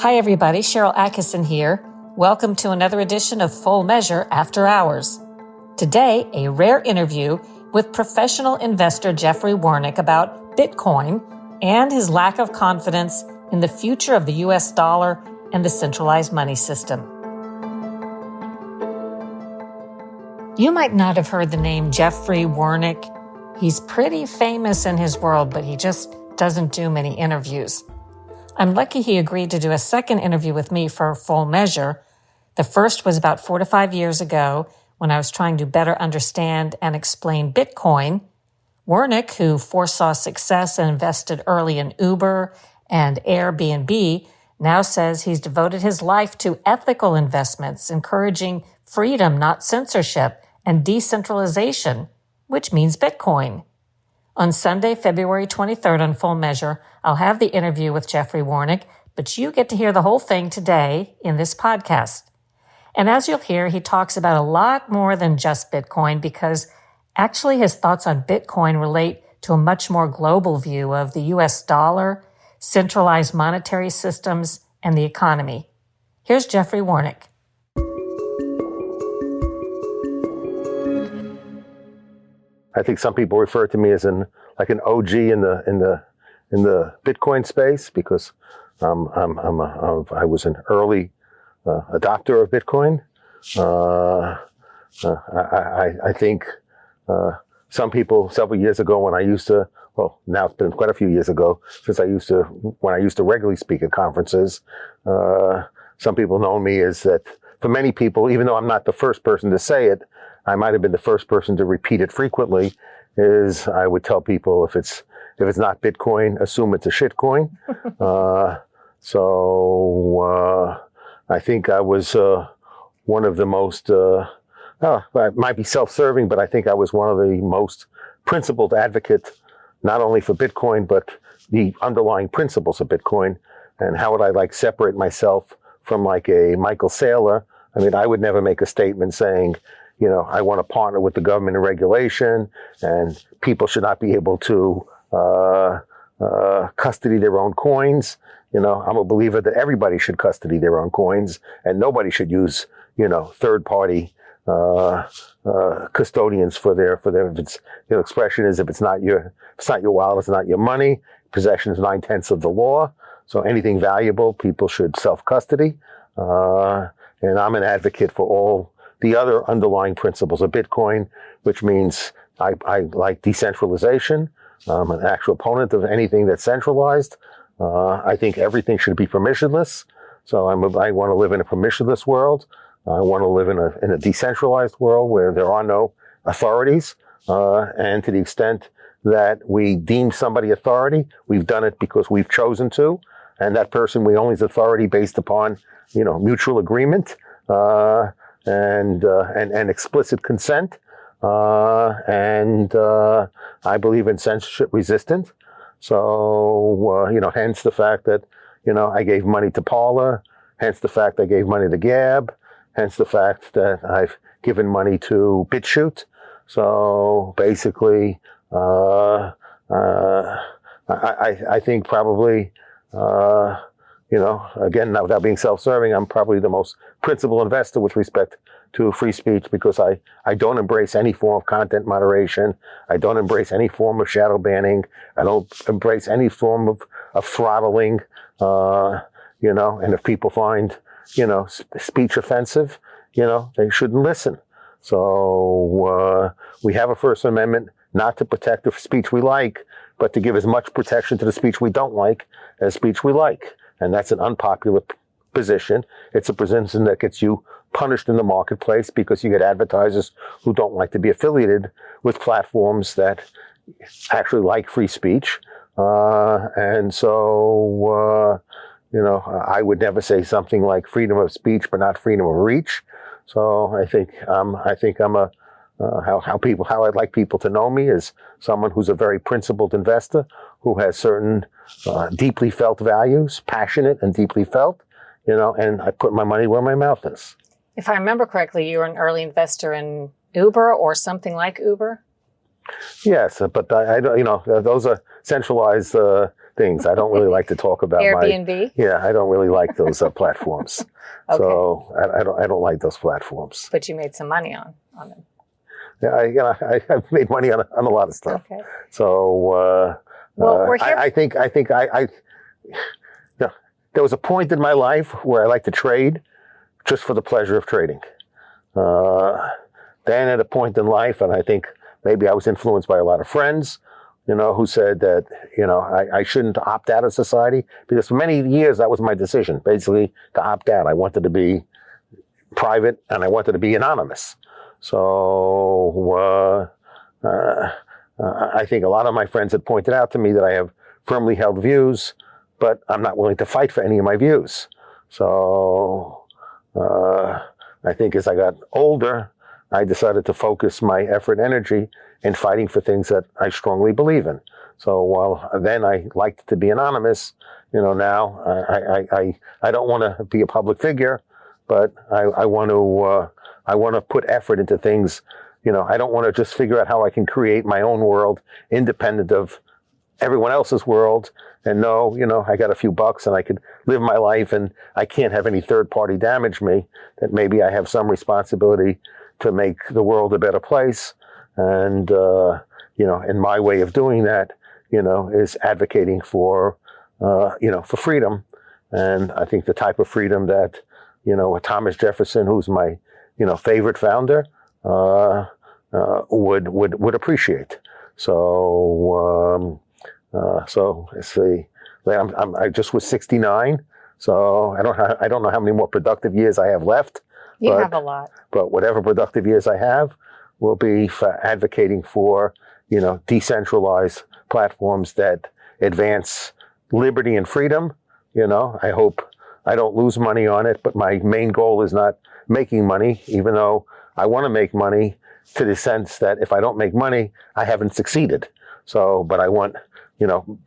Hi everybody, Sharyl Attkisson here. Welcome to another edition of Full Measure After Hours. Today, a rare interview with professional investor Jeffrey Wernick about Bitcoin and his lack of confidence in the future of the US dollar and the centralized money system. You might not have heard the name Jeffrey Wernick. He's pretty famous in his world, but he just doesn't do many interviews. I'm lucky he agreed to do a second interview with me for Full Measure. The first was about 4 to 5 years ago when I was trying to better understand and explain Bitcoin. Wernick, who foresaw success and invested early in Uber and Airbnb, now says he's devoted his life to ethical investments, encouraging freedom, not censorship, and decentralization, which means Bitcoin. On Sunday, February 23rd on Full Measure, I'll have the interview with Jeffrey Wernick, but you get to hear the whole thing today in this podcast. And as you'll hear, he talks about a lot more than just Bitcoin because actually his thoughts on Bitcoin relate to a much more global view of the US dollar, centralized monetary systems, and the economy. Here's Jeffrey Wernick. I think some people refer to me as an OG in the Bitcoin space because I was an early adopter of Bitcoin. I think some people several years ago when I used to, well, now it's been quite a few years ago when I used to regularly speak at conferences. Some people know me as that. For many people, even though I'm not the first person to say it, I might have been the first person to repeat it frequently, is I would tell people if it's not Bitcoin, assume it's a shitcoin. I think I was one of the most, it might be self-serving, but I think I was one of the most principled advocates, not only for Bitcoin, but the underlying principles of Bitcoin. And how would I separate myself from a Michael Saylor? I mean, I would never make a statement saying, I want to partner with the government in regulation and people should not be able to custody their own coins. I'm a believer that everybody should custody their own coins and nobody should use, third-party custodians for their. If it's, expression is if it's not your wallet, it's not your money. Possession is 9/10 of the law. So anything valuable, people should self-custody. And I'm an advocate for all the other underlying principles of Bitcoin, which means I like decentralization. I'm an actual opponent of anything that's centralized. I think everything should be permissionless. So I want to live in a permissionless world. I want to live in a decentralized world where there are no authorities. And to the extent that we deem somebody authority, we've done it because we've chosen to. And that person, we only is authority based upon, mutual agreement, and explicit consent. I believe in censorship resistant. So, hence the fact that, I gave money to Paula, hence the fact I gave money to Gab, hence the fact that I've given money to BitChute. So basically, I think probably, again, without being self-serving, I'm probably the most principled investor with respect to free speech because I don't embrace any form of content moderation. I don't embrace any form of shadow banning. I don't embrace any form of throttling, and if people find, speech offensive, they shouldn't listen. So, we have a First Amendment not to protect the speech we like, but to give as much protection to the speech we don't like as speech we like. And that's an unpopular position. It's a position that gets you punished in the marketplace because you get advertisers who don't like to be affiliated with platforms that actually like free speech. I would never say something like freedom of speech, but not freedom of reach. So I think I'm how I'd like people to know me is someone who's a very principled investor who has certain deeply felt values, passionate and deeply felt, and I put my money where my mouth is. If I remember correctly, you were an early investor in Uber or something like Uber? Yes, but I don't, those are centralized things. I don't really like to talk about Airbnb? I don't really like those platforms. Okay. So I don't like those platforms. But you made some money on them. Yeah, I've made money on a lot of stuff. Okay. So we're here. I think there was a point in my life where I liked to trade just for the pleasure of trading. Then at a point in life, and I think maybe I was influenced by a lot of friends, who said that, I shouldn't opt out of society, because for many years that was my decision, basically to opt out. I wanted to be private and I wanted to be anonymous. So I think a lot of my friends had pointed out to me that I have firmly held views, but I'm not willing to fight for any of my views. So I think as I got older, I decided to focus my effort and energy in fighting for things that I strongly believe in. So while then I liked to be anonymous, now I don't want to be a public figure, but I want to put effort into things. I don't want to just figure out how I can create my own world independent of everyone else's world, and know, I got a few bucks and I could live my life and I can't have any third party damage me, that maybe I have some responsibility to make the world a better place. And, and my way of doing that, is advocating for freedom. And I think the type of freedom that, Thomas Jefferson, who's my, favorite founder, would appreciate. So let's see. I just was 69, so I don't know how many more productive years I have left. You have a lot. But whatever productive years I have will be for advocating for, decentralized platforms that advance liberty and freedom. I hope I don't lose money on it, but my main goal is not making money, even though I want to make money, to the sense that if I don't make money, I haven't succeeded. So, but I want,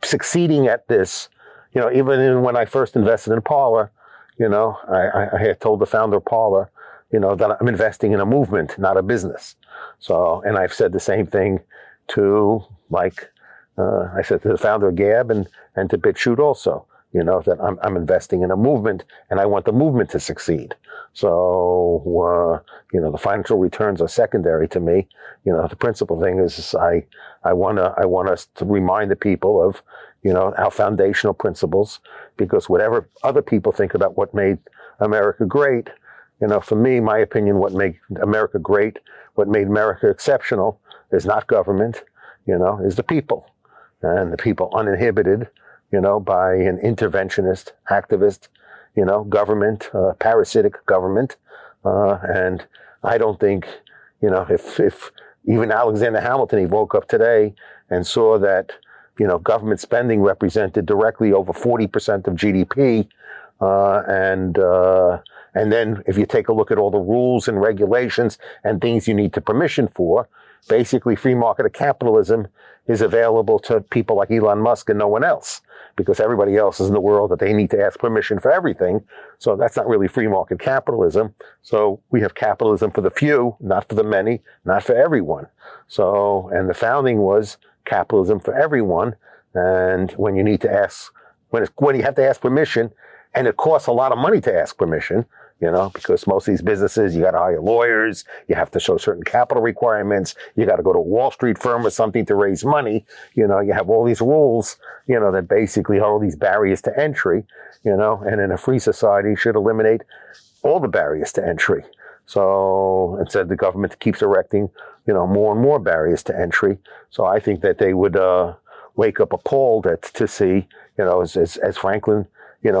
succeeding at this, even when I first invested in Parler, I had told the founder of Parler, that I'm investing in a movement, not a business. So, and I've said the same thing to, I said to the founder of Gab and to BitChute also, that I'm investing in a movement and I want the movement to succeed. So, the financial returns are secondary to me. The principal thing is I want us to remind the people of, our foundational principles, because whatever other people think about what made America great, for me, my opinion, what made America great, what made America exceptional is not government, is the people, and the people uninhibited, by an interventionist, activist, government, parasitic government. And I don't think, if even Alexander Hamilton, he woke up today and saw that, government spending represented directly over 40% of GDP. And then if you take a look at all the rules and regulations and things you need to permission for, basically free market capitalism is available to people like Elon Musk and no one else, because everybody else is in the world that they need to ask permission for everything. So that's not really free market capitalism. So we have capitalism for the few, not for the many, not for everyone. So, and the founding was capitalism for everyone. And when you need to ask, when you have to ask permission, and it costs a lot of money to ask permission, because most of these businesses, you got to hire lawyers, you have to show certain capital requirements, you got to go to a Wall Street firm or something to raise money, you have all these rules, that basically are all these barriers to entry, and in a free society should eliminate all the barriers to entry. So instead the government keeps erecting, more and more barriers to entry. So I think that they would wake up appalled to see, as Franklin,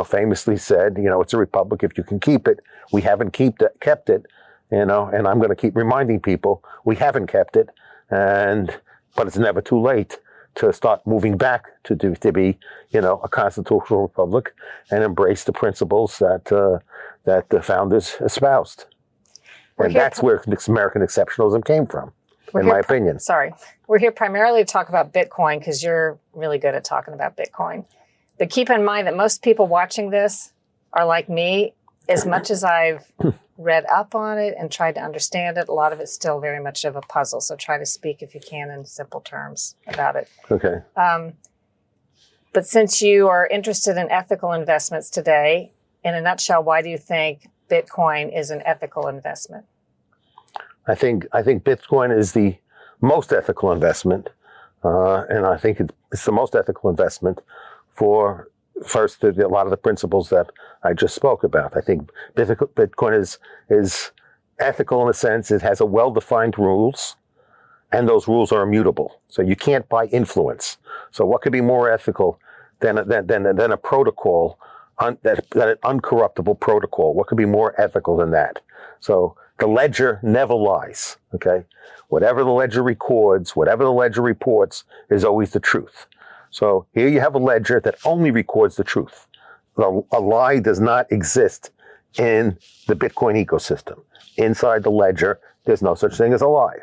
famously said, it's a republic if you can keep it. We haven't kept it, and I'm going to keep reminding people we haven't kept it, but it's never too late to start moving back to be, a constitutional republic and embrace the principles that the founders espoused. And that's where American exceptionalism came from, in my opinion. We're here primarily to talk about Bitcoin, because you're really good at talking about Bitcoin. But keep in mind that most people watching this are like me. As much as I've read up on it and tried to understand it, a lot of it's still very much of a puzzle. So try to speak, if you can, in simple terms about it. Okay. But since you are interested in ethical investments today, in a nutshell, why do you think Bitcoin is an ethical investment? I think Bitcoin is the most ethical investment, and I think it's the most ethical investment for first a lot of the principles that I just spoke about. I think Bitcoin is ethical in the sense it has a well-defined rules, and those rules are immutable. So you can't buy influence. So what could be more ethical than a protocol, that an uncorruptible protocol? What could be more ethical than that? So the ledger never lies, okay? Whatever the ledger records, whatever the ledger reports is always the truth. So here you have a ledger that only records the truth. A lie does not exist in the Bitcoin ecosystem. Inside the ledger, there's no such thing as a lie.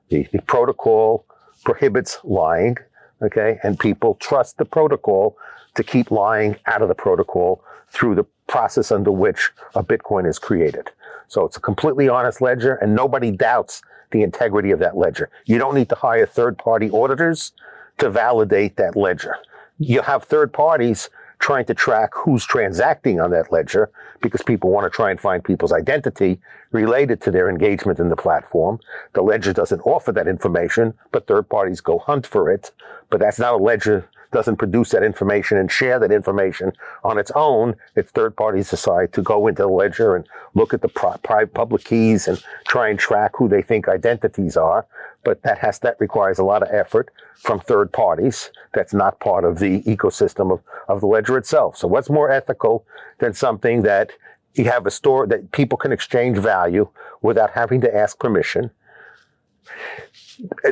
The protocol prohibits lying, okay? And people trust the protocol to keep lying out of the protocol through the process under which a Bitcoin is created. So it's a completely honest ledger, and nobody doubts the integrity of that ledger. You don't need to hire third-party auditors to validate that ledger. You have third parties trying to track who's transacting on that ledger because people want to try and find people's identity related to their engagement in the platform. The ledger doesn't offer that information, but third parties go hunt for it. But that's not a ledger, doesn't produce that information and share that information on its own. If third parties decide to go into the ledger and look at the private public keys and try and track who they think identities are, but that requires a lot of effort from third parties. That's not part of the ecosystem of the ledger itself. So what's more ethical than something that you have a store that people can exchange value without having to ask permission,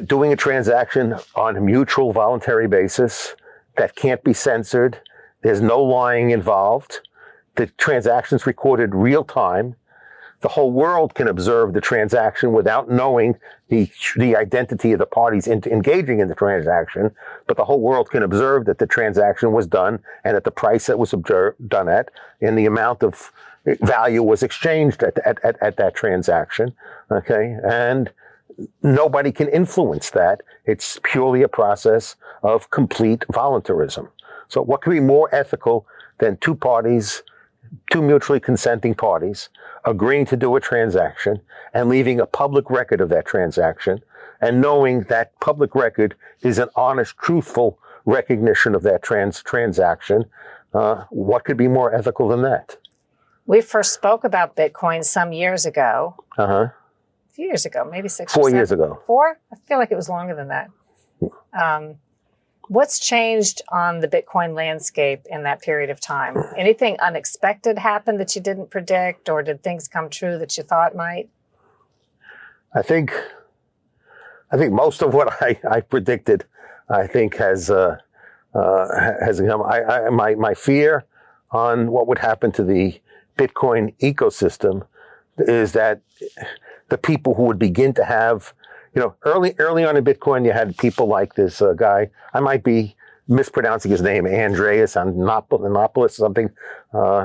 doing a transaction on a mutual voluntary basis that can't be censored, there's no lying involved, the transaction's recorded real time, the whole world can observe the transaction without knowing the identity of the parties engaging in the transaction, but the whole world can observe that the transaction was done and at the price that was done at, and the amount of value was exchanged at that transaction, okay? And nobody can influence that. It's purely a process of complete voluntarism. So what could be more ethical than two mutually consenting parties agreeing to do a transaction and leaving a public record of that transaction and knowing that public record is an honest, truthful recognition of that transaction? What could be more ethical than that? We first spoke about Bitcoin some years ago. Uh-huh. A few years ago, maybe 6 or 4 7. years ago. 4? I feel like it was longer than that. What's changed on the Bitcoin landscape in that period of time? Anything unexpected happened that you didn't predict, or did things come true that you thought might? I think most of what I predicted, I think has come. My fear on what would happen to the Bitcoin ecosystem is that the people who would begin to have, early on in Bitcoin, you had people like this guy. I might be mispronouncing his name, Andreas Antonopoulos, something.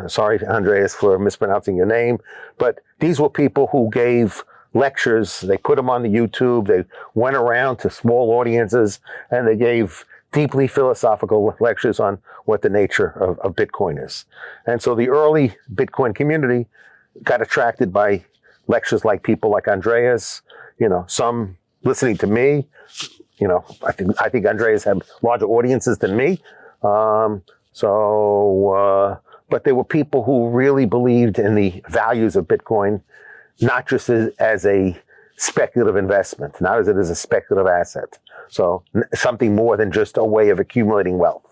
Sorry, Andreas, for mispronouncing your name. But these were people who gave lectures. They put them on the YouTube. They went around to small audiences, and they gave deeply philosophical lectures on what the nature of Bitcoin is. And so the early Bitcoin community got attracted by lectures like people like Andreas, some listening to me. I think Andreas had larger audiences than me. But there were people who really believed in the values of Bitcoin, not just as a speculative investment, not as it is a speculative asset. So something more than just a way of accumulating wealth.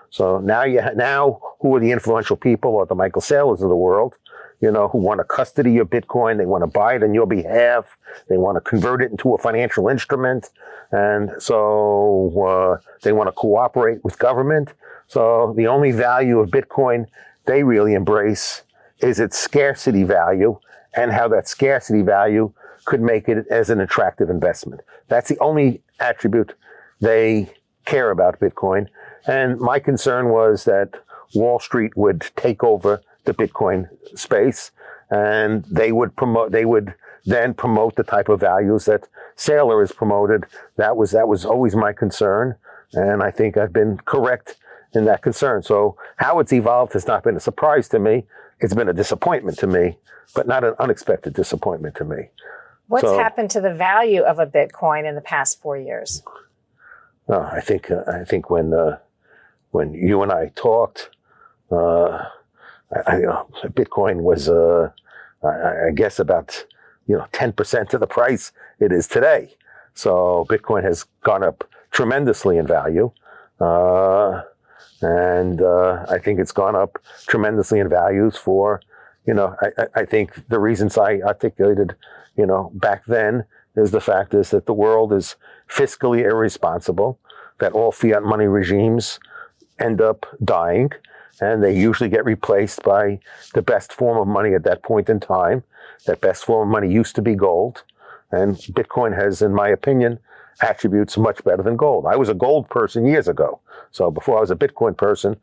So now who are the influential people, or the Michael Saylors of the world, who want to custody your Bitcoin? They want to buy it on your behalf. They want to convert it into a financial instrument. And so they want to cooperate with government. So the only value of Bitcoin they really embrace is its scarcity value, and how that scarcity value could make it as an attractive investment. That's the only attribute they care about Bitcoin. And my concern was that Wall Street would take over the Bitcoin space, and they would then promote the type of values that Saylor has promoted. That was always my concern, and I think I've been correct in that concern. So how it's evolved has not been a surprise to me. It's been a disappointment to me, but not an unexpected disappointment to me. What's happened to the value of a Bitcoin in the past 4 years? I think when you and I talked, Bitcoin was I guess about 10% of the price it is today. So Bitcoin has gone up tremendously in value, and I think it's gone up tremendously in values for I think the reasons I articulated back then is the fact is that the world is fiscally irresponsible, that all fiat money regimes end up dying, and they usually get replaced by the best form of money at that point in time. That best form of money used to be gold, and Bitcoin has, in my opinion, attributes much better than gold. I was a gold person years ago. So before I was a Bitcoin person,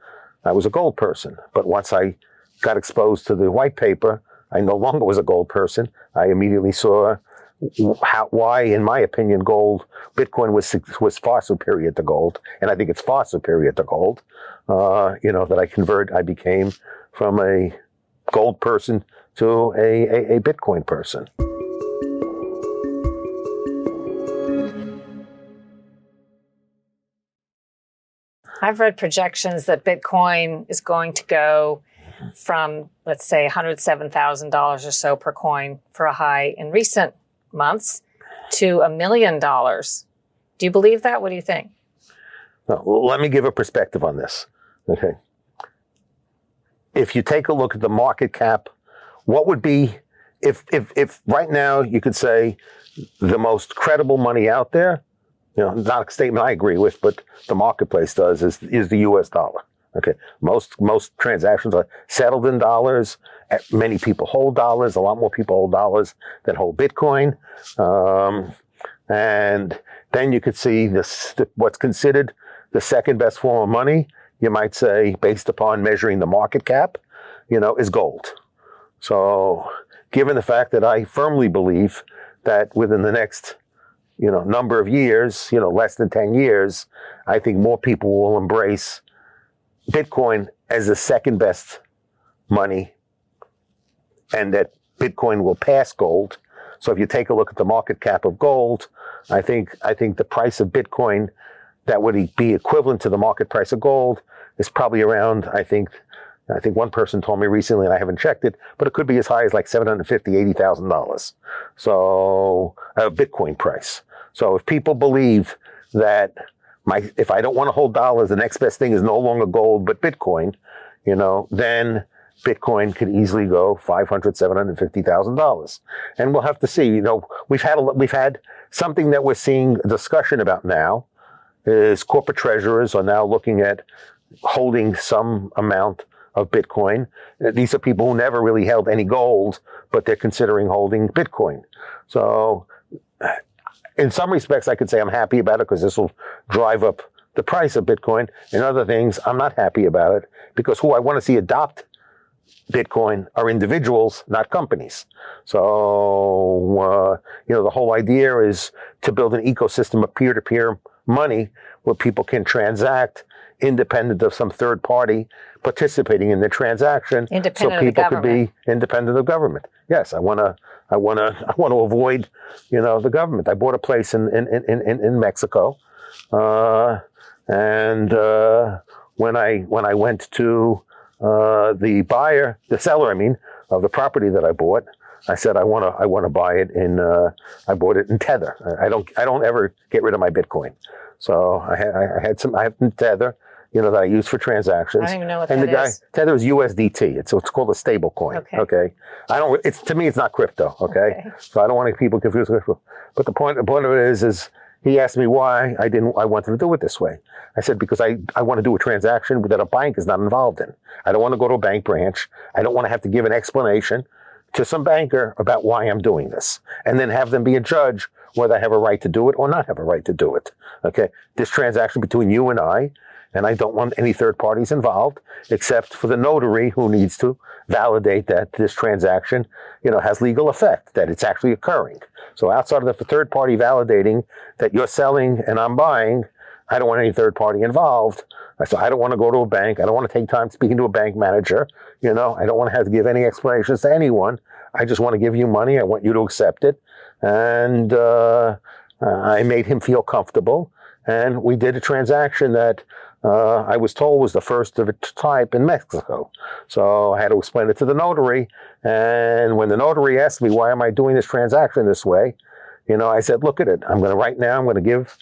I was a gold person. But once I got exposed to the white paper, I no longer was a gold person. I immediately saw why, in my opinion, Bitcoin was far superior to gold, and I think it's far superior to gold. That I became from a gold person to a Bitcoin person. I've read projections that Bitcoin is going to go from, let's say, $107,000 or so per coin for a high in recent months to $1 million. Do you believe that? What do you think? Well, let me give a perspective on this. Okay. If you take a look at the market cap, what would be, if right now you could say the most credible money out there, not a statement I agree with, but the marketplace does, is the US dollar. Okay. Most transactions are settled in dollars. Many people hold dollars. A lot more people hold dollars than hold Bitcoin. And then you could see what's considered the second best form of money, you might say, based upon measuring the market cap, is gold. So given the fact that I firmly believe that within the next number of years, less than 10 years, I think more people will embrace Bitcoin as the second best money, and that Bitcoin will pass gold. So if you take a look at the market cap of gold, I think the price of Bitcoin that would be equivalent to the market price of gold is probably around, I think one person told me recently, and I haven't checked it, but it could be as high as like $750,000, $80,000. So a Bitcoin price. So if people believe that if I don't want to hold dollars, the next best thing is no longer gold, but Bitcoin, then Bitcoin could easily go $500,000, $750,000. And we'll have to see, we've had something that we're seeing a discussion about now is corporate treasurers are now looking at holding some amount of Bitcoin. These are people who never really held any gold, but they're considering holding Bitcoin. So in some respects, I could say I'm happy about it because this will drive up the price of Bitcoin. In other things, I'm not happy about it because who I want to see adopt Bitcoin are individuals, not companies. So, the whole idea is to build an ecosystem of peer-to-peer money where people can transact independent of some third party participating in the transaction. Independent so people of the government. could be independent of government. Yes, I want to avoid, the government. I bought a place in Mexico, and when I went to the seller, of the property that I bought, I said I want to buy it I bought it in Tether. I don't ever get rid of my Bitcoin, so I have Tether, that I use for transactions. I don't even know what and that is. Tether is USDT. It's called a stable coin. Okay. To me it's not crypto. Okay. So I don't want people confused with crypto. But the point of it is he asked me why I wanted to do it this way. I said, because I want to do a transaction that a bank is not involved in. I don't want to go to a bank branch. I don't want to have to give an explanation to some banker about why I'm doing this, and then have them be a judge whether I have a right to do it or not have a right to do it. Okay. This transaction between you and I don't want any third parties involved, except for the notary who needs to validate that this transaction, has legal effect, that it's actually occurring. So outside of the third party validating that you're selling and I'm buying, I don't want any third party involved. So I don't want to go to a bank. I don't want to take time speaking to a bank manager. I don't want to have to give any explanations to anyone. I just want to give you money. I want you to accept it. And I made him feel comfortable. And we did a transaction that I was told was the first of its type in Mexico. So I had to explain it to the notary. And when the notary asked me, why am I doing this transaction this way? I said, look at it. I'm going to give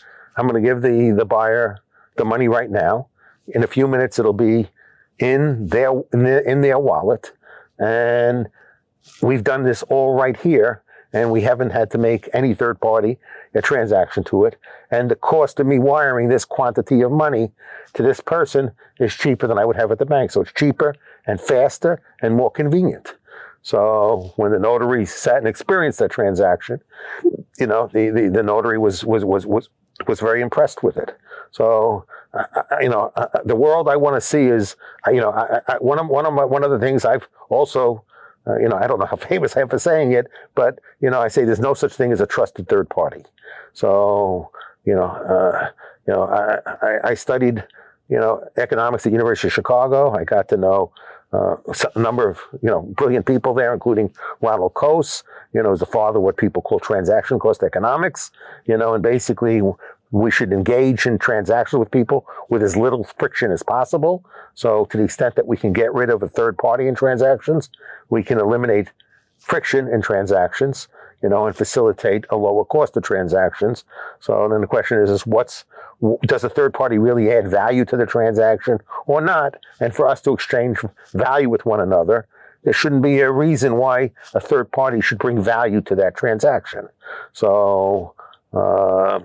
the buyer the money right now. In a few minutes, it'll be in their wallet. And we've done this all right here. And we haven't had to make any third party a transaction to it. And the cost of me wiring this quantity of money to this person is cheaper than I would have at the bank. So it's cheaper and faster and more convenient. So when the notary sat and experienced that transaction, the notary was very impressed with it. So the world I want to see is, one of the things I've also, I don't know how famous I am for saying it, but, I say there's no such thing as a trusted third party. So, I studied, economics at the University of Chicago. I got to know a number of, brilliant people there, including Ronald Coase, is the father of what people call transaction cost economics, and basically we should engage in transactions with people with as little friction as possible. So to the extent that we can get rid of a third party in transactions, we can eliminate friction in transactions, and facilitate a lower cost of transactions. So then the question is does a third party really add value to the transaction or not? And for us to exchange value with one another, there shouldn't be a reason why a third party should bring value to that transaction. So, I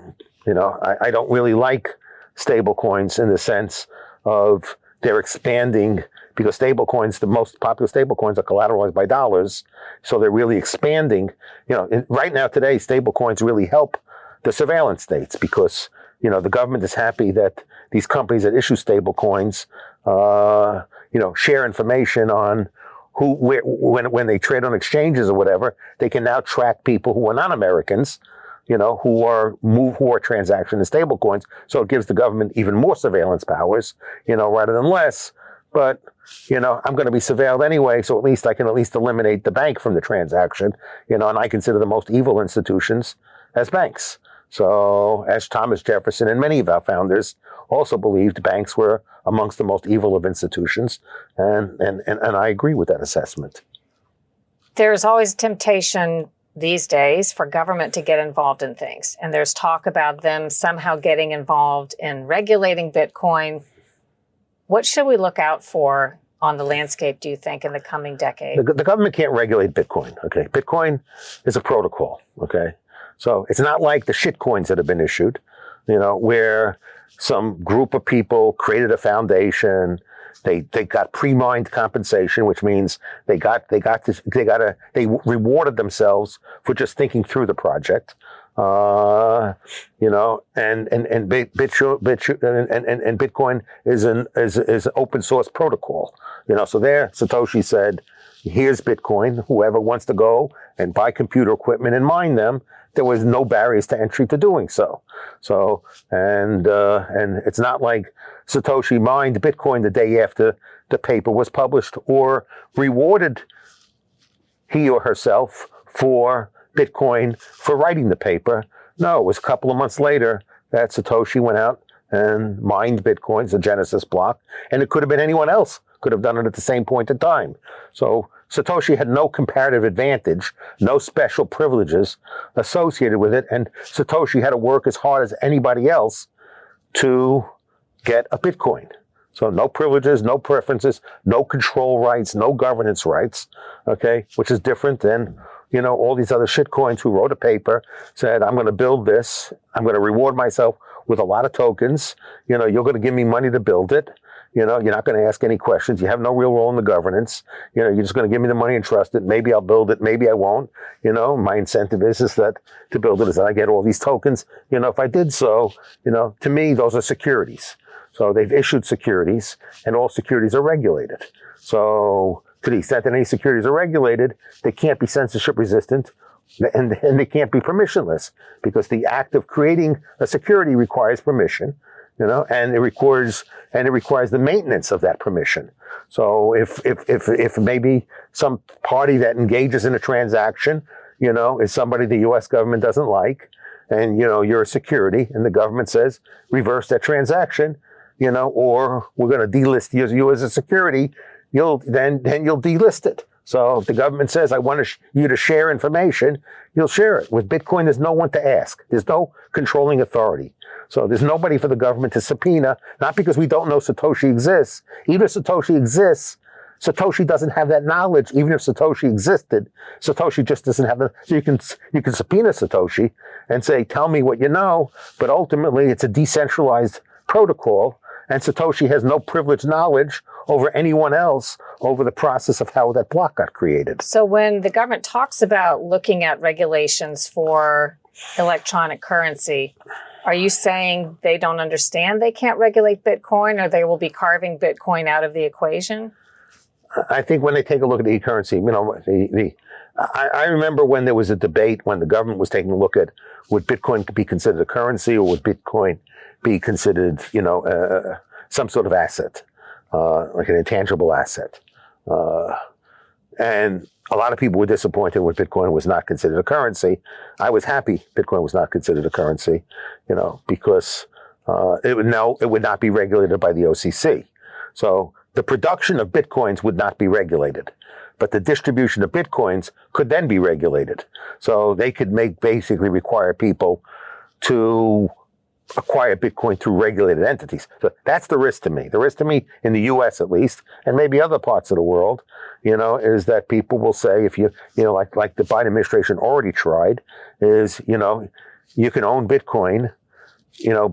don't really like stable coins in the sense of they're expanding, because the most popular stable coins are collateralized by dollars. So they're really expanding. Right now today, stable coins really help the surveillance states because, the government is happy that these companies that issue stable coins, share information on when they trade on exchanges or whatever. They can now track people who are non-Americans, who are transacting in stable coins. So it gives the government even more surveillance powers, rather than less. But, I'm going to be surveilled anyway, so at least I can eliminate the bank from the transaction, and I consider the most evil institutions as banks. So as Thomas Jefferson and many of our founders also believed, banks were amongst the most evil of institutions. And I agree with that assessment. There's always temptation these days for government to get involved in things. And there's talk about them somehow getting involved in regulating Bitcoin. What should we look out for on the landscape, do you think, in the coming decade? The government can't regulate Bitcoin, okay? Bitcoin is a protocol, okay? So it's not like the shit coins that have been issued, where some group of people created a foundation. They got pre-mined compensation, which means they rewarded themselves for just thinking through the project. And Bitcoin is an open source protocol. So there Satoshi said, here's Bitcoin. Whoever wants to go and buy computer equipment and mine them, there was no barriers to entry to doing so. And it's not like Satoshi mined Bitcoin the day after the paper was published or rewarded he or herself for Bitcoin for writing the paper. No, it was a couple of months later that Satoshi went out and mined Bitcoins, the Genesis block, and it could have been anyone else could have done it at the same point in time. So Satoshi had no comparative advantage, no special privileges associated with it, and Satoshi had to work as hard as anybody else to get a Bitcoin. So no privileges, no preferences, no control rights, no governance rights, okay, which is different than, all these other shitcoins who wrote a paper, said, I'm going to build this, I'm going to reward myself with a lot of tokens, you're going to give me money to build it. You're not going to ask any questions. You have no real role in the governance. You're just going to give me the money and trust it. Maybe I'll build it. Maybe I won't. My incentive is that to build it is that I get all these tokens. If I did so, to me, those are securities. So they've issued securities, and all securities are regulated. So to the extent that any securities are regulated, they can't be censorship resistant, and they can't be permissionless, because the act of creating a security requires permission. and it requires the maintenance of that permission. So if maybe some party that engages in a transaction, is somebody the U.S. government doesn't like, and you're a security, and the government says reverse that transaction, or we're going to delist you as a security, you'll delist it. So if the government says, I want you to share information, you'll share it. With Bitcoin, there's no one to ask. There's no controlling authority. So there's nobody for the government to subpoena, not because we don't know Satoshi exists. Even if Satoshi exists, Satoshi doesn't have that knowledge. Even if Satoshi existed, Satoshi just doesn't have the, so you can subpoena Satoshi and say, tell me what you know, but ultimately it's a decentralized protocol, and Satoshi has no privileged knowledge over anyone else over the process of how that block got created. So when the government talks about looking at regulations for electronic currency, are you saying they don't understand they can't regulate Bitcoin, or they will be carving Bitcoin out of the equation? I think when they take a look at e-currency, I remember when there was a debate when the government was taking a look at would Bitcoin be considered a currency, or would Bitcoin be considered, some sort of asset, like an intangible asset. And a lot of people were disappointed when Bitcoin was not considered a currency. I was happy Bitcoin was not considered a currency, because it would not be regulated by the OCC. So the production of Bitcoins would not be regulated, but the distribution of Bitcoins could then be regulated. So they could basically require people to acquire Bitcoin through regulated entities. So that's the risk to me. The risk to me in the U.S. at least, and maybe other parts of the world, is that people will say, if like the Biden administration already tried, is, you can own Bitcoin,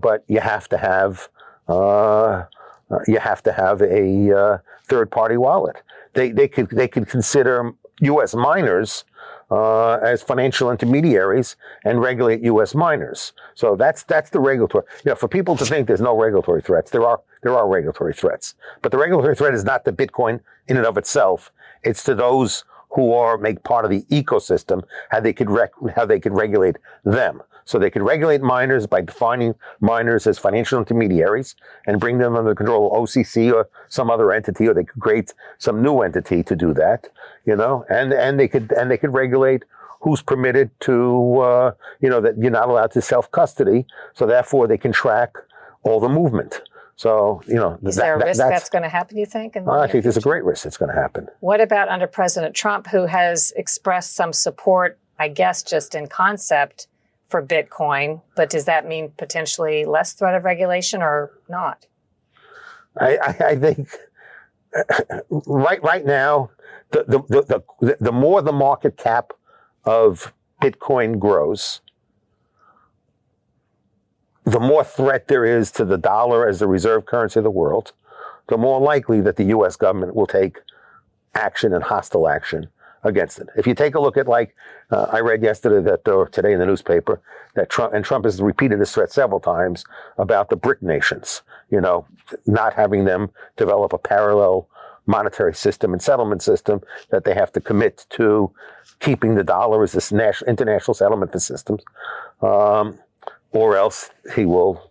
but you have to have a third-party wallet. They could consider U.S. miners as financial intermediaries and regulate U.S. miners. So that's the regulatory. For people to think there's no regulatory threats, there are regulatory threats. But the regulatory threat is not to Bitcoin in and of itself. It's to those who make part of the ecosystem, how they could regulate them. So they could regulate miners by defining miners as financial intermediaries and bring them under the control of OCC or some other entity, or they could create some new entity to do that, and they could regulate who's permitted to, that you're not allowed to self-custody. So therefore they can track all the movement. So, is there a risk that's going to happen, you think? I think there's a great risk that's going to happen. What about under President Trump, who has expressed some support, I guess, just in concept for Bitcoin, but does that mean potentially less threat of regulation or not? I think right now, the more the market cap of Bitcoin grows, the more threat there is to the dollar as the reserve currency of the world, the more likely that the U.S. government will take action and hostile action against it. If you take a look at, I read yesterday or today in the newspaper, that Trump has repeated this threat several times about the BRIC nations, not having them develop a parallel monetary system and settlement system, that they have to commit to keeping the dollar as this international settlement for systems, or else he will,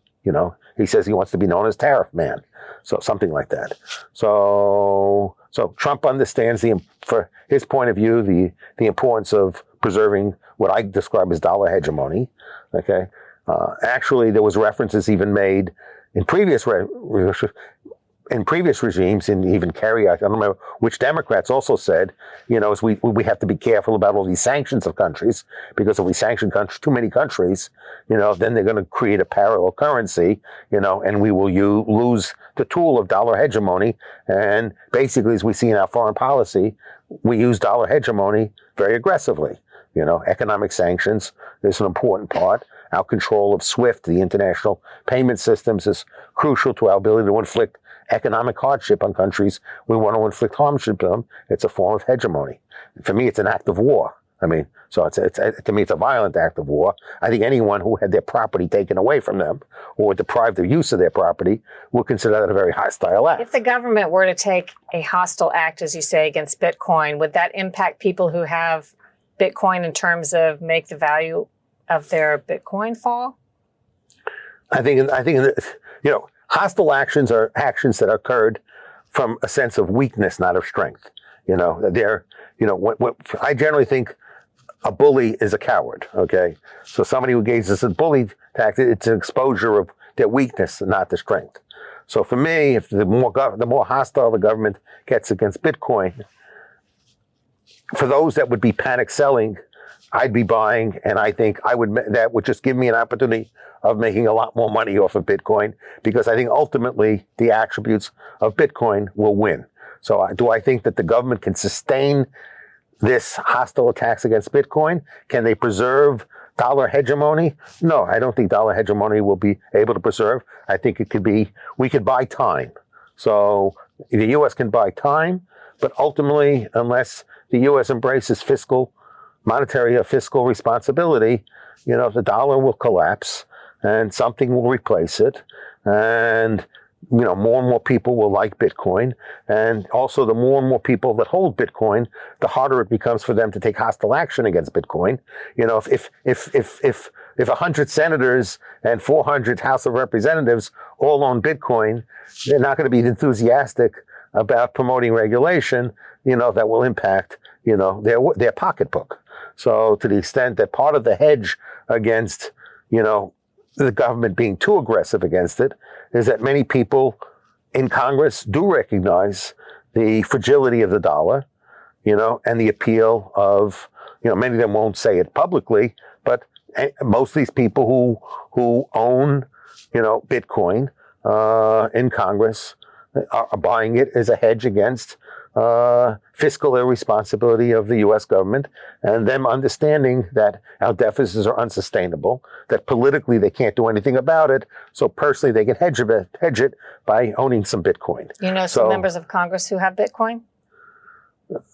he says he wants to be known as Tariff Man. So something like that. So Trump understands for his point of view, the importance of preserving what I describe as dollar hegemony. Okay. Actually, there was references even made in previous regimes, and even Kerry, I don't remember which Democrats also said, is we have to be careful about all these sanctions of countries, because if we sanction too many countries, then they're going to create a parallel currency, and we will lose the tool of dollar hegemony. And basically, as we see in our foreign policy, we use dollar hegemony very aggressively. Economic sanctions is an important part. Our control of SWIFT, the international payment systems, is crucial to our ability to inflict economic hardship on countries we want to inflict hardship on them. It's a form of hegemony. For me, it's an act of war. So to me, it's a violent act of war. I think anyone who had their property taken away from them or deprived of use of their property would consider that a very hostile act. If the government were to take a hostile act, as you say, against Bitcoin, would that impact people who have Bitcoin in terms of make the value of their Bitcoin fall? I think hostile actions are actions that occurred from a sense of weakness, not of strength. I generally think a bully is a coward. Okay, so somebody who engages in bully tactics, it's an exposure of their weakness, not the strength. So for me, if the more hostile the government gets against Bitcoin, for those that would be panic selling, I'd be buying, and I think that would just give me an opportunity of making a lot more money off of Bitcoin, because I think ultimately the attributes of Bitcoin will win. So do I think that the government can sustain this hostile attacks against Bitcoin? Can they preserve dollar hegemony? No, I don't think dollar hegemony will be able to preserve. I think we could buy time. So the U.S. can buy time, but ultimately, unless the U.S. embraces monetary or fiscal responsibility, the dollar will collapse and something will replace it. And, more and more people will like Bitcoin. And also the more and more people that hold Bitcoin, the harder it becomes for them to take hostile action against Bitcoin. If 100 senators and 400 House of Representatives all own Bitcoin, they're not going to be enthusiastic about promoting regulation, that will impact, their pocketbook. So to the extent that part of the hedge against, the government being too aggressive against it is that many people in Congress do recognize the fragility of the dollar, and the appeal of, many of them won't say it publicly, but most of these people who own, Bitcoin in Congress are buying it as a hedge against fiscal irresponsibility of the U.S. government, and them understanding that our deficits are unsustainable, that politically they can't do anything about it, so personally they can hedge it by owning some Bitcoin. Some members of Congress who have Bitcoin?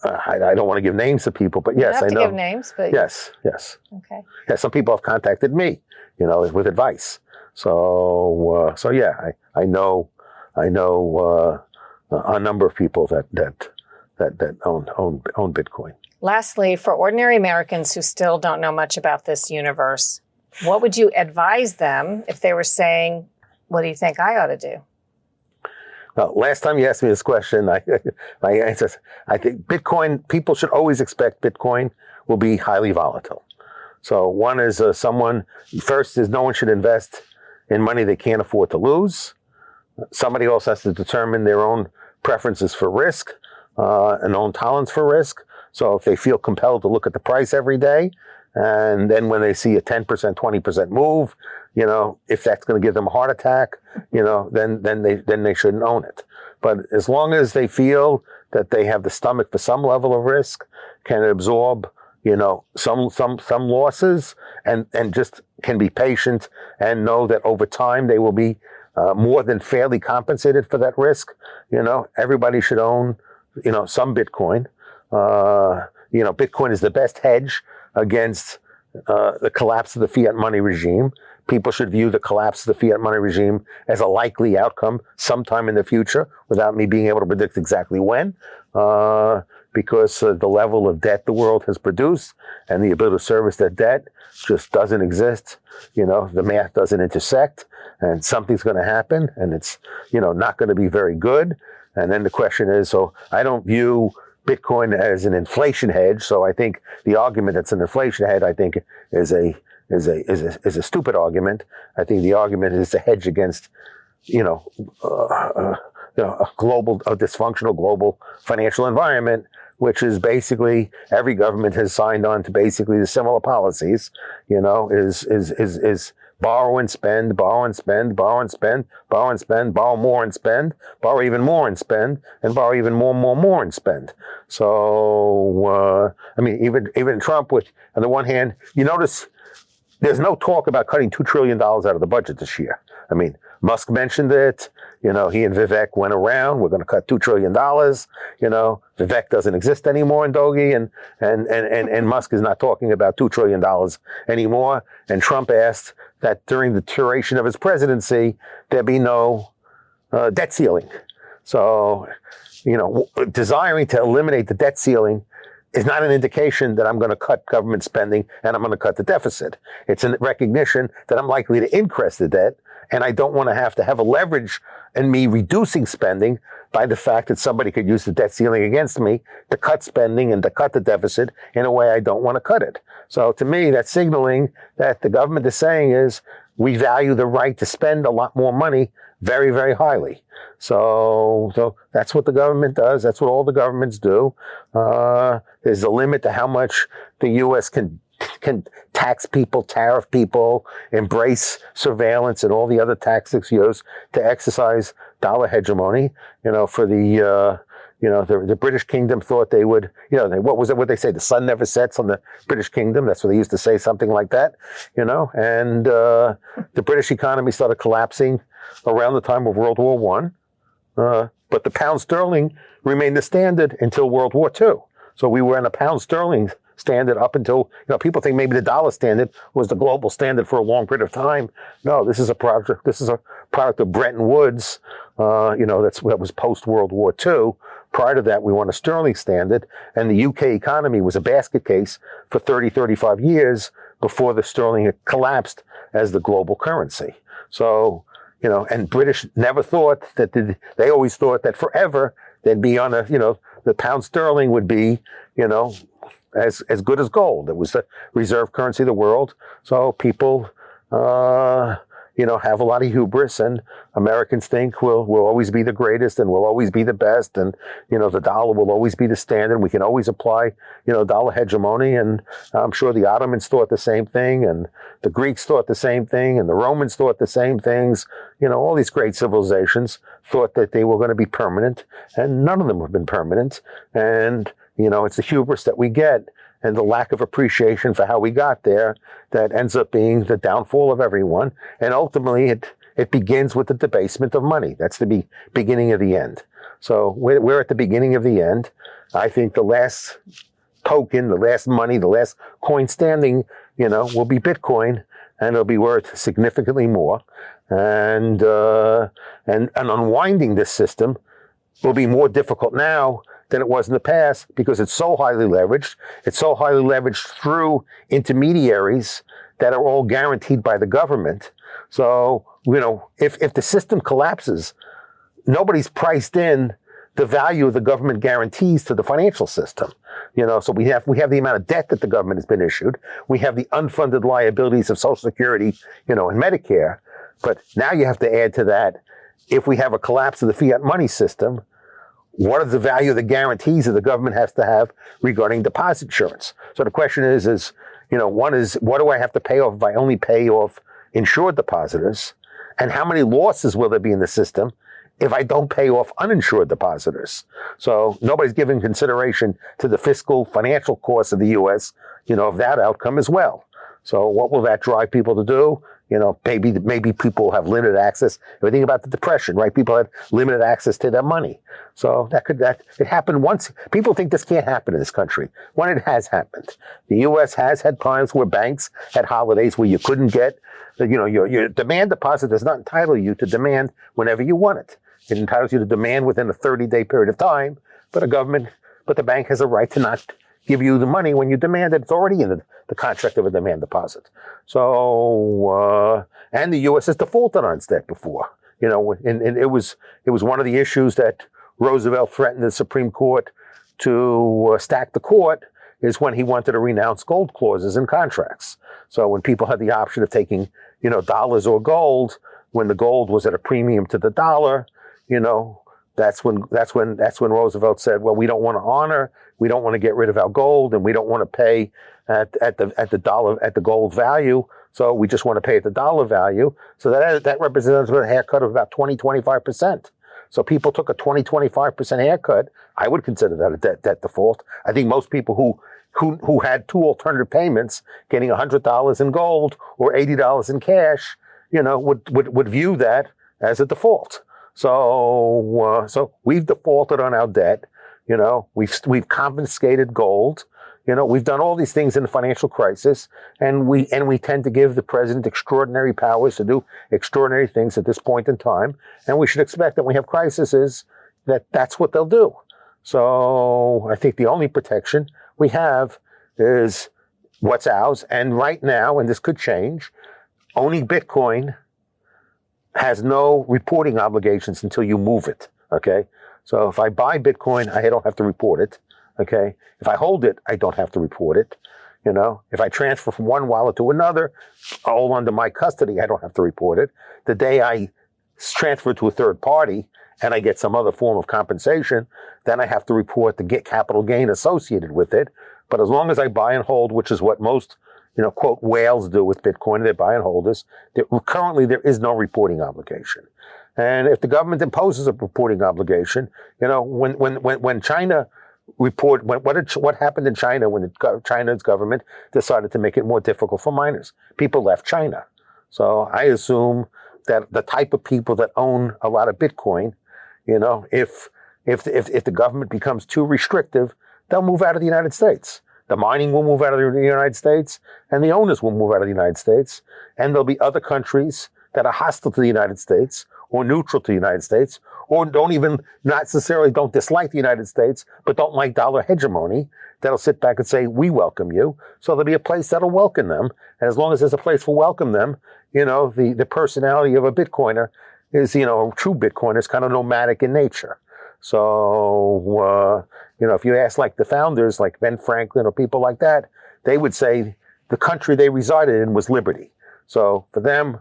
I don't want to give names to people, but yes, I know. You don't have to give names, but... Yes. Okay. Yeah, some people have contacted me, with advice. So yeah, I know a number of people that own Bitcoin. Lastly, for ordinary Americans who still don't know much about this universe, what would you advise them if they were saying, "What do you think I ought to do?" Well, last time you asked me this question, I answered, I think Bitcoin, people should always expect Bitcoin will be highly volatile. So one is first is no one should invest in money they can't afford to lose. Somebody else has to determine their own preferences for risk, and own tolerance for risk. So if they feel compelled to look at the price every day, and then when they see a 10%, 20% move, if that's going to give them a heart attack, then they shouldn't own it. But as long as they feel that they have the stomach for some level of risk, can absorb, some losses, and just can be patient and know that over time they will be more than fairly compensated for that risk. Everybody should own, some Bitcoin. Bitcoin is the best hedge against the collapse of the fiat money regime. People should view the collapse of the fiat money regime as a likely outcome sometime in the future, without me being able to predict exactly when, because the level of debt the world has produced and the ability to service that debt just doesn't exist. The math doesn't intersect, and something's going to happen, and it's, not going to be very good. And then the question is, so I don't view Bitcoin as an inflation hedge. So I think the argument that's an inflation hedge, I think, is a stupid argument. I think the argument is a hedge against, a dysfunctional global financial environment, which is basically every government has signed on to basically the similar policies. Is borrow and spend, borrow and spend, borrow and spend, borrow and spend, borrow more and spend, borrow even more and spend, and borrow even more and spend. So, even Trump, which on the one hand, you notice there's no talk about cutting $2 trillion out of the budget this year. Musk mentioned it. He and Vivek went around. We're going to cut $2 trillion. Vivek doesn't exist anymore in Doge, and Musk is not talking about $2 trillion anymore. And Trump asked that during the duration of his presidency, there be no debt ceiling. So, desiring to eliminate the debt ceiling is not an indication that I'm going to cut government spending and I'm going to cut the deficit. It's a recognition that I'm likely to increase the debt, And I don't want to have a leverage in me reducing spending by the fact that somebody could use the debt ceiling against me to cut spending and to cut the deficit in a way I don't want to cut it. So to me, that's signaling that the government is saying is we value the right to spend a lot more money very, very highly. So that's what the government does. That's what all the governments do. There's a limit to how much the U.S. can tax people, tariff people, embrace surveillance and all the other tactics used to exercise dollar hegemony. For the British kingdom thought they would, what they say? The sun never sets on the British kingdom. That's what they used to say, something like that, and the British economy started collapsing around the time of World War One. But the pound sterling remained the standard until World War II. So we were in a pound sterling standard up until, people think maybe the dollar standard was the global standard for a long period of time. No, this is a product of Bretton Woods, that was post World War II. Prior to that, we were on a sterling standard, and the UK economy was a basket case for 30, 35 years before the sterling had collapsed as the global currency. So, and British never thought that they always thought that forever they'd be on the pound sterling would be, as good as gold. It was the reserve currency of the world. So people, have a lot of hubris, and Americans think we'll always be the greatest and we'll always be the best. And, the dollar will always be the standard. We can always apply, dollar hegemony. And I'm sure the Ottomans thought the same thing, and the Greeks thought the same thing, and the Romans thought the same things. All these great civilizations thought that they were going to be permanent, and none of them have been permanent. And, it's the hubris that we get and the lack of appreciation for how we got there that ends up being the downfall of everyone. And ultimately, it begins with the debasement of money. That's the beginning of the end. So we're at the beginning of the end. I think the last token, the last money, the last coin standing, will be Bitcoin, and it'll be worth significantly more. And unwinding this system will be more difficult now than it was in the past because it's so highly leveraged. It's so highly leveraged through intermediaries that are all guaranteed by the government. So, if the system collapses, nobody's priced in the value of the government guarantees to the financial system. So we have the amount of debt that the government has been issued. We have the unfunded liabilities of Social Security, and Medicare. But now you have to add to that, if we have a collapse of the fiat money system, what is the value of the guarantees that the government has to have regarding deposit insurance? So the question is, one is, what do I have to pay off if I only pay off insured depositors? And how many losses will there be in the system if I don't pay off uninsured depositors? So nobody's giving consideration to the fiscal financial costs of the U.S., of that outcome as well. So what will that drive people to do? Maybe people have limited access. Everything about the Depression, right? People had limited access to their money. So it happened once. People think this can't happen in this country. When it has happened. The U.S. has had times where banks had holidays where you couldn't get, your demand deposit does not entitle you to demand whenever you want it. It entitles you to demand within a 30-day period of time, but the bank has a right to not give you the money when you demand it. It's already in the contract of a demand deposit. So, and the U.S. has defaulted on its debt before, and it was one of the issues that Roosevelt threatened the Supreme Court to stack the court, is when he wanted to renounce gold clauses in contracts. So when people had the option of taking, dollars or gold, when the gold was at a premium to the dollar, that's when Roosevelt said, well, we don't want to honor, we don't want to get rid of our gold, and we don't want to pay at the gold value. So we just want to pay at the dollar value. So that represents a haircut of about 25%. So people took a 25% haircut. I would consider that a debt default. I think most people who had two alternative payments, getting $100 in gold or $80 in cash, would view that as a default. So we've defaulted on our debt. We've confiscated gold. We've done all these things in the financial crisis, and we tend to give the president extraordinary powers to do extraordinary things at this point in time. And we should expect that when we have crises, that's what they'll do. So I think the only protection we have is what's ours. And right now, and this could change, owning Bitcoin has no reporting obligations until you move it. Okay. So if I buy Bitcoin, I don't have to report it. Okay. If I hold it, I don't have to report it. If I transfer from one wallet to another, all under my custody, I don't have to report it. The day I transfer to a third party and I get some other form of compensation, then I have to report the capital gain associated with it. But as long as I buy and hold, which is what most, quote, whales do with Bitcoin, they buy and hold this, currently there is no reporting obligation. And if the government imposes a reporting obligation, when China what happened in China when China's government decided to make it more difficult for miners? People left China. So I assume that the type of people that own a lot of Bitcoin, if the government becomes too restrictive, they'll move out of the United States. The mining will move out of the United States, and the owners will move out of the United States. And there'll be other countries that are hostile to the United States or neutral to the United States, or don't dislike the United States, but don't like dollar hegemony, that'll sit back and say, we welcome you. So there'll be a place that'll welcome them. And as long as there's a place for welcome them, the personality of a Bitcoiner is, a true Bitcoiner is kind of nomadic in nature. So, if you ask like the founders, like Ben Franklin or people like that, they would say the country they resided in was liberty. So for them,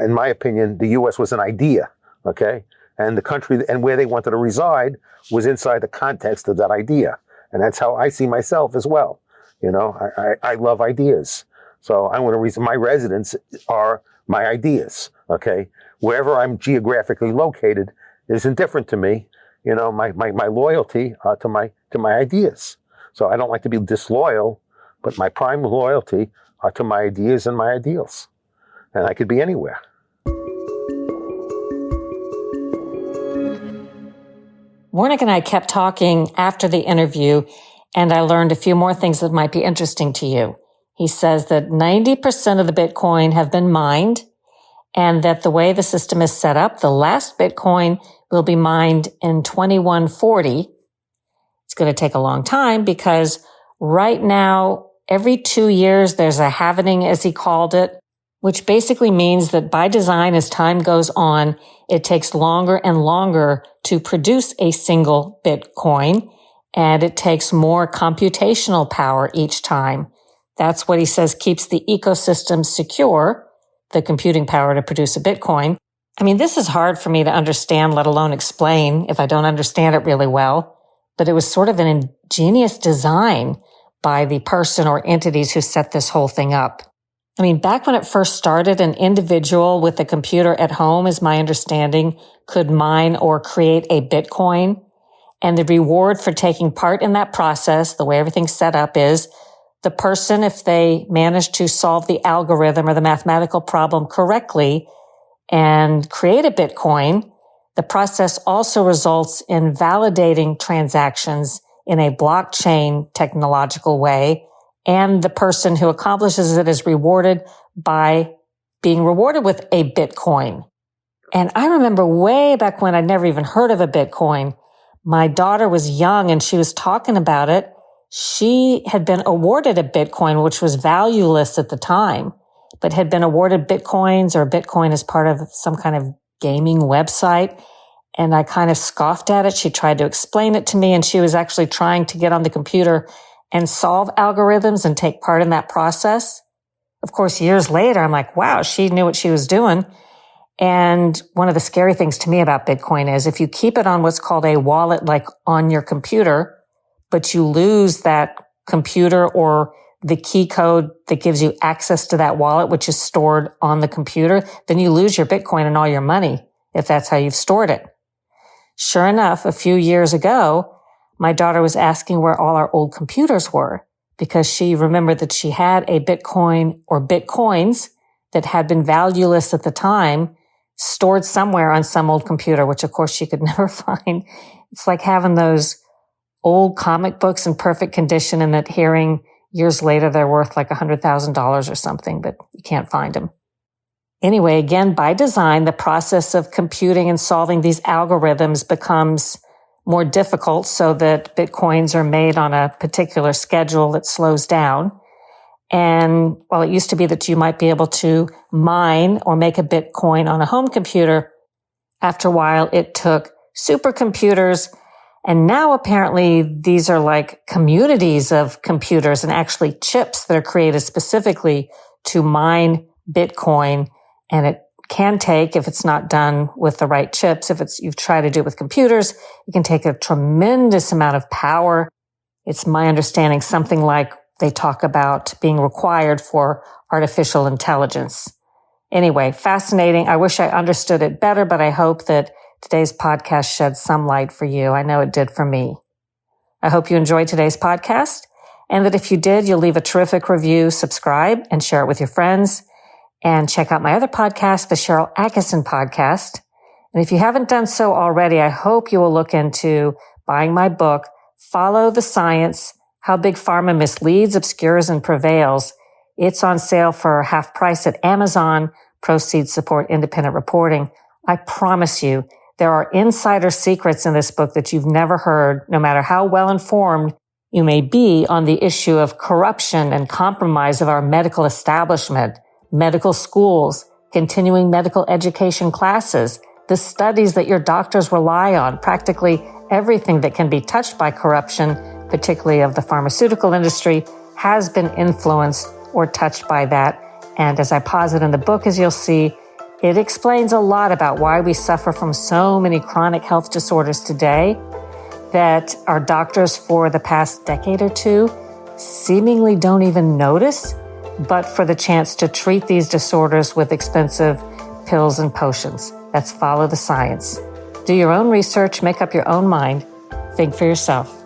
in my opinion, the U.S. was an idea, okay? And the country and where they wanted to reside was inside the context of that idea. And that's how I see myself as well. I love ideas. So I want to my residents are my ideas, okay? Wherever I'm geographically located is indifferent to me. My loyalty to my ideas. So I don't like to be disloyal, but my prime loyalty are to my ideas and my ideals. And I could be anywhere. Wernick and I kept talking after the interview, and I learned a few more things that might be interesting to you. He says that 90% of the Bitcoin have been mined, and that the way the system is set up, the last Bitcoin will be mined in 2140. It's going to take a long time because right now, every 2 years, there's a halvening, as he called it, which basically means that by design, as time goes on, it takes longer and longer to produce a single Bitcoin, and it takes more computational power each time. That's what he says keeps the ecosystem secure, the computing power to produce a Bitcoin. I mean, this is hard for me to understand, let alone explain if I don't understand it really well, but it was sort of an ingenious design by the person or entities who set this whole thing up. I mean, back when it first started, an individual with a computer at home, is my understanding, could mine or create a Bitcoin. And the reward for taking part in that process, the way everything's set up, is the person, if they manage to solve the algorithm or the mathematical problem correctly and create a Bitcoin, the process also results in validating transactions in a blockchain technological way. And the person who accomplishes it is rewarded by being rewarded with a Bitcoin. And I remember way back when I'd never even heard of a Bitcoin. My daughter was young and she was talking about it. She had been awarded a Bitcoin, which was valueless at the time, but had been awarded Bitcoins or Bitcoin as part of some kind of gaming website. And I kind of scoffed at it. She tried to explain it to me, and she was actually trying to get on the computer and solve algorithms and take part in that process. Of course, years later, I'm like, wow, she knew what she was doing. And one of the scary things to me about Bitcoin is if you keep it on what's called a wallet, like on your computer, but you lose that computer or the key code that gives you access to that wallet, which is stored on the computer, then you lose your Bitcoin and all your money if that's how you've stored it. Sure enough, a few years ago, my daughter was asking where all our old computers were because she remembered that she had a Bitcoin or Bitcoins that had been valueless at the time stored somewhere on some old computer, which of course she could never find. It's like having those old comic books in perfect condition and that hearing years later they're worth like $100,000 or something, but you can't find them. Anyway, again, by design, the process of computing and solving these algorithms becomes more difficult so that Bitcoins are made on a particular schedule that slows down. And while it used to be that you might be able to mine or make a Bitcoin on a home computer, after a while it took supercomputers. And now apparently these are like communities of computers and actually chips that are created specifically to mine Bitcoin. And it can take, if it's not done with the right chips, you've tried to do it with computers, it can take a tremendous amount of power. It's my understanding something like they talk about being required for artificial intelligence. Anyway, fascinating. I wish I understood it better, but I hope that today's podcast shed some light for you. I know it did for me. I hope you enjoyed today's podcast, and that if you did, you'll leave a terrific review, subscribe, and share it with your friends. And check out my other podcast, the Sharyl Attkisson podcast. And if you haven't done so already, I hope you will look into buying my book, Follow the Science, How Big Pharma Misleads, Obscures, and Prevails. It's on sale for half price at Amazon. Proceeds support independent reporting. I promise you, there are insider secrets in this book that you've never heard, no matter how well informed you may be on the issue of corruption and compromise of our medical establishment, medical schools, continuing medical education classes, the studies that your doctors rely on, practically everything that can be touched by corruption, particularly of the pharmaceutical industry, has been influenced or touched by that. And as I posit in the book, as you'll see, it explains a lot about why we suffer from so many chronic health disorders today that our doctors for the past decade or two seemingly don't even notice, but for the chance to treat these disorders with expensive pills and potions. That's Follow the Science. Do your own research, make up your own mind, think for yourself.